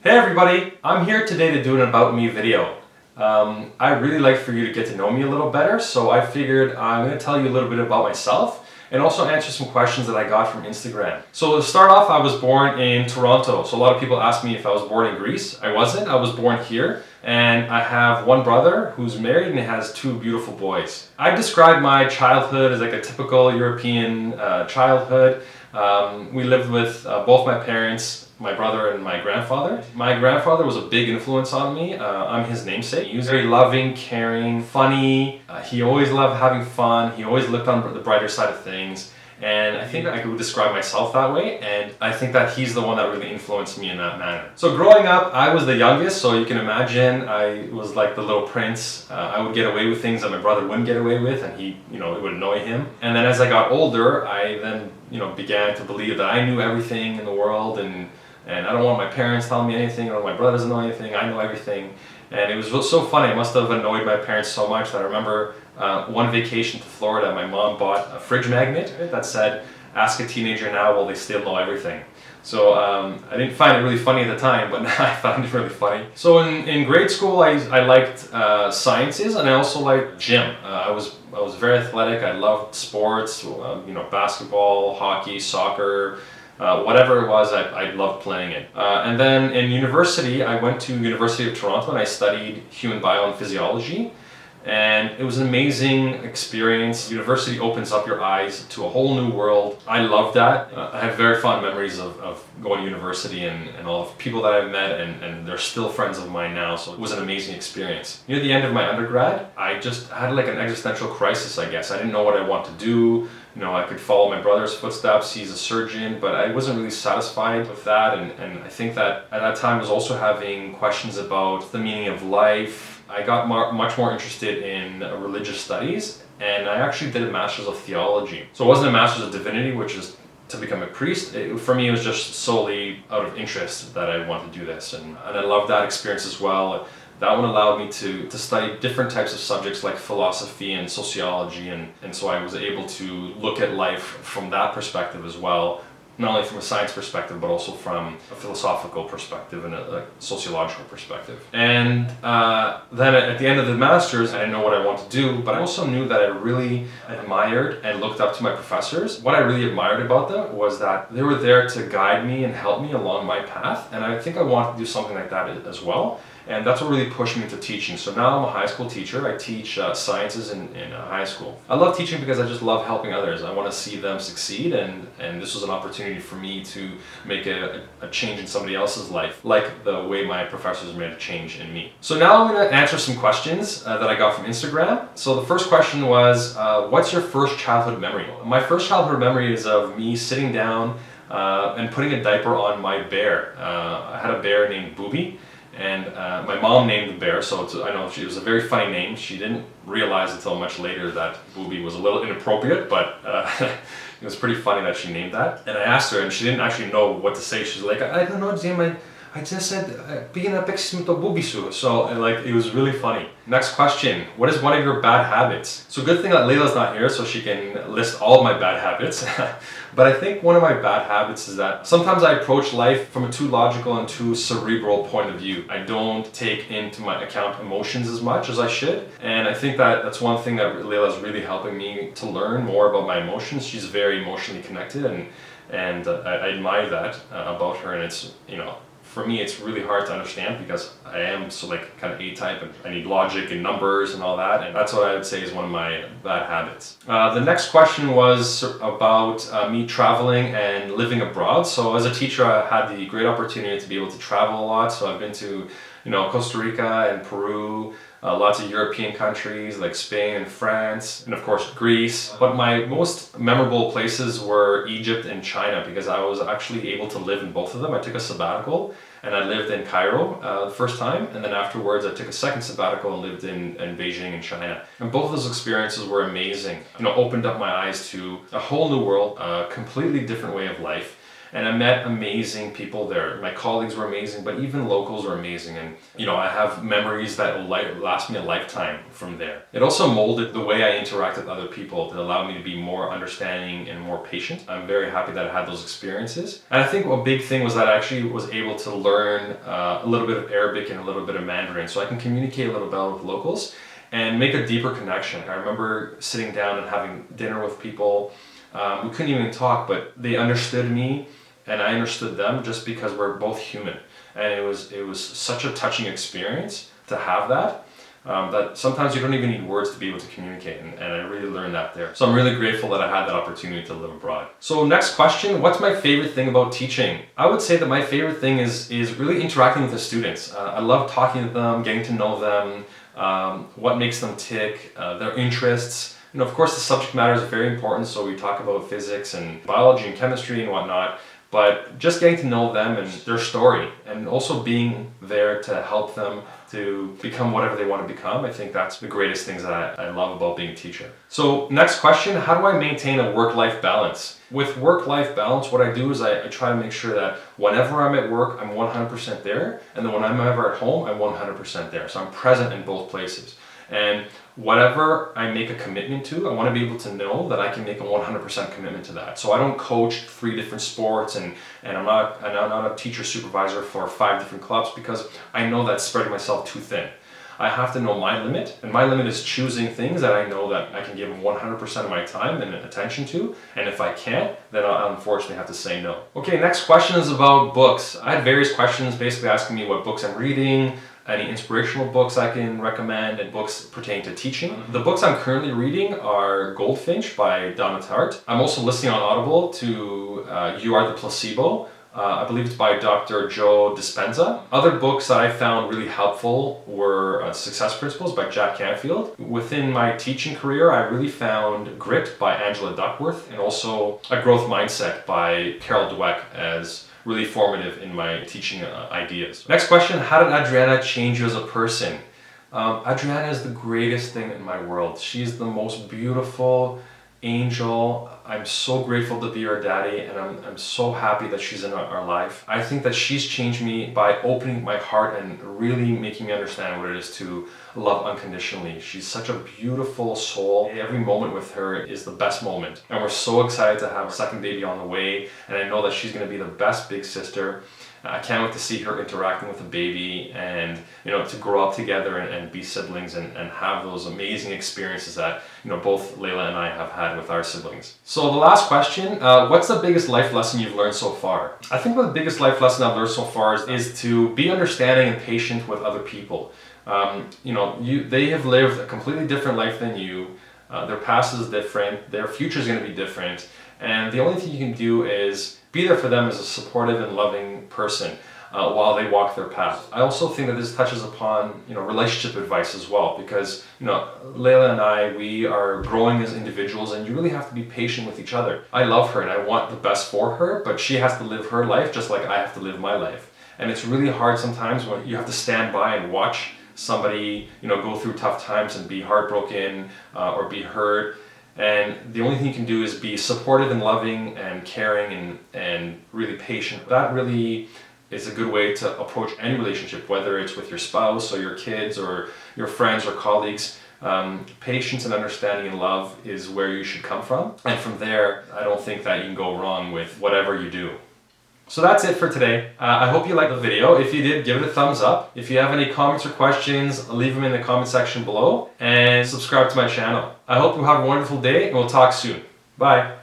Hey everybody, I'm here today to do an About Me video. I really like for you to get to know me a little better, so I figured I'm going to tell you a little bit about myself and also answer some questions that I got from Instagram. So to start off, I was born in Toronto. So a lot of people ask me if I was born in Greece. I wasn't, I was born here, and I have one brother who's married and has two beautiful boys. I describe my childhood as like a typical European childhood. We lived with both my parents, my brother and my grandfather. My grandfather was a big influence on me. I'm his namesake. He was very loving, caring, funny. He always loved having fun. He always looked on the brighter side of things. And I think I could describe myself that way, and I think that he's the one that really influenced me in that manner. So growing up, I was the youngest, so you can imagine I was like the little prince. I would get away with things that my brother wouldn't get away with, and it would annoy him. And then as I got older, I then, began to believe that I knew everything in the world, and I don't want my parents telling me anything, or my brother doesn't know anything, I know everything. And it was so funny, I must have annoyed my parents so much that I remember one vacation to Florida, my mom bought a fridge magnet that said, "Ask a teenager now, will they still know everything?" So I didn't find it really funny at the time, but now I found it really funny. So in grade school, I liked sciences, and I also liked gym. I was very athletic. I loved sports, basketball, hockey, soccer. Whatever it was, I loved playing it. And then in university, I went to University of Toronto and I studied human bio and physiology. And it was an amazing experience. University opens up your eyes to a whole new world. I love that. I have very fond memories of going to university and all the people that I've met, and they're still friends of mine now, so it was an amazing experience. Near the end of my undergrad, I just had like an existential crisis, I guess. I didn't know what I want to do. I could follow my brother's footsteps. He's a surgeon, but I wasn't really satisfied with that. And I think that at that time I was also having questions about the meaning of life. I got much more interested in religious studies, and I actually did a Master's of Theology. So it wasn't a Master's of Divinity, which is to become a priest. For me, it was just solely out of interest that I wanted to do this. And I loved that experience as well. That one allowed me to study different types of subjects like philosophy and sociology, and so I was able to look at life from that perspective as well, not only from a science perspective, but also from a philosophical perspective and a sociological perspective. And then at the end of the Masters, I didn't know what I wanted to do, but I also knew that I really admired and looked up to my professors. What I really admired about them was that they were there to guide me and help me along my path, and I think I wanted to do something like that as well. And that's what really pushed me into teaching. So now I'm a high school teacher. I teach sciences in high school. I love teaching because I just love helping others. I want to see them succeed, and this was an opportunity for me to make a change in somebody else's life, like the way my professors made a change in me. So now I'm going to answer some questions that I got from Instagram. So the first question was, what's your first childhood memory? My first childhood memory is of me sitting down and putting a diaper on my bear. I had a bear named Booby. And my mom named the bear, so I know it was a very funny name. She didn't realize until much later that Booby was a little inappropriate, but it was pretty funny that she named that. And I asked her, and she didn't actually know what to say. She's like, "I don't know, Jim, I just said, bigyan na to Bubisu." So it was really funny. Next question, what is one of your bad habits? So good thing that Layla's not here so she can list all of my bad habits. But I think one of my bad habits is that sometimes I approach life from a too logical and too cerebral point of view. I don't take into my account emotions as much as I should. And I think that that's one thing that Layla's really helping me to learn more about my emotions. She's very emotionally connected, and I admire that about her. And it's, for me, it's really hard to understand because I am kind of A-type, and I need logic and numbers and all that, and that's what I would say is one of my bad habits. The next question was about me traveling and living abroad. So as a teacher, I had the great opportunity to be able to travel a lot. So I've been to Costa Rica and Peru, lots of European countries like Spain and France, and of course Greece. But my most memorable places were Egypt and China, because I was actually able to live in both of them. I took a sabbatical and I lived in Cairo the first time, and then afterwards I took a second sabbatical and lived in Beijing in China. And both of those experiences were amazing. Opened up my eyes to a whole new world, a completely different way of life. And I met amazing people there. My colleagues were amazing, but even locals were amazing. And, I have memories that will last me a lifetime from there. It also molded the way I interact with other people to allow me to be more understanding and more patient. I'm very happy that I had those experiences. And I think a big thing was that I actually was able to learn a little bit of Arabic and a little bit of Mandarin, so I can communicate a little better with locals and make a deeper connection. I remember sitting down and having dinner with people. We couldn't even talk, but they understood me and I understood them just because we're both human. And it was such a touching experience to have that. That sometimes you don't even need words to be able to communicate, and I really learned that there. So I'm really grateful that I had that opportunity to live abroad. So next question, what's my favorite thing about teaching? I would say that my favorite thing is really interacting with the students. I love talking to them, getting to know them, what makes them tick, their interests. Of course the subject matter is very important, so we talk about physics and biology and chemistry and whatnot. But just getting to know them and their story, and also being there to help them to become whatever they want to become, I think that's the greatest things that I love about being a teacher. So next question, how do I maintain a work-life balance? With work-life balance, what I do is I try to make sure that whenever I'm at work, I'm 100% there, and then when I'm ever at home, I'm 100% there. So I'm present in both places. And whatever I make a commitment to, I want to be able to know that I can make a 100% commitment to that. So I don't coach 3 different sports and I'm not a teacher supervisor for 5 different clubs, because I know that's spreading myself too thin. I have to know my limit, and my limit is choosing things that I know that I can give 100% of my time and attention to, and if I can't, then I'll unfortunately have to say no. Okay, next question is about books. I had various questions basically asking me what books I'm reading, any inspirational books I can recommend, and books pertaining to teaching. The books I'm currently reading are Goldfinch by Demetri. I'm also listening on Audible to You Are the Placebo. I believe it's by Dr. Joe Dispenza. Other books that I found really helpful were Success Principles by Jack Canfield. Within my teaching career, I really found Grit by Angela Duckworth, and also A Growth Mindset by Carol Dweck as really formative in my teaching ideas. Next question, how did Adriana change you as a person? Adriana is the greatest thing in my world. She's the most beautiful angel. I'm so grateful to be her daddy, and I'm so happy that she's in our life. I think that she's changed me by opening my heart and really making me understand what it is to love unconditionally. She's such a beautiful soul. Every moment with her is the best moment. And we're so excited to have a second baby on the way, and I know that she's going to be the best big sister. I can't wait to see her interacting with the baby and, to grow up together and be siblings and have those amazing experiences that, both Layla and I have had with our siblings. So the last question, what's the biggest life lesson you've learned so far? I think the biggest life lesson I've learned so far is to be understanding and patient with other people. They have lived a completely different life than you. Their past is different. Their future is going to be different. And the only thing you can do is be there for them as a supportive and loving person while they walk their path. I also think that this touches upon relationship advice as well, because Layla and I, we are growing as individuals, and you really have to be patient with each other. I love her and I want the best for her, but she has to live her life just like I have to live my life. And it's really hard sometimes when you have to stand by and watch somebody go through tough times and be heartbroken or be hurt. And the only thing you can do is be supportive and loving and caring and really patient. That really is a good way to approach any relationship, whether it's with your spouse or your kids or your friends or colleagues. Patience and understanding and love is where you should come from. And from there, I don't think that you can go wrong with whatever you do. So that's it for today. I hope you liked the video. If you did, give it a thumbs up. If you have any comments or questions, leave them in the comment section below and subscribe to my channel. I hope you have a wonderful day, and we'll talk soon. Bye.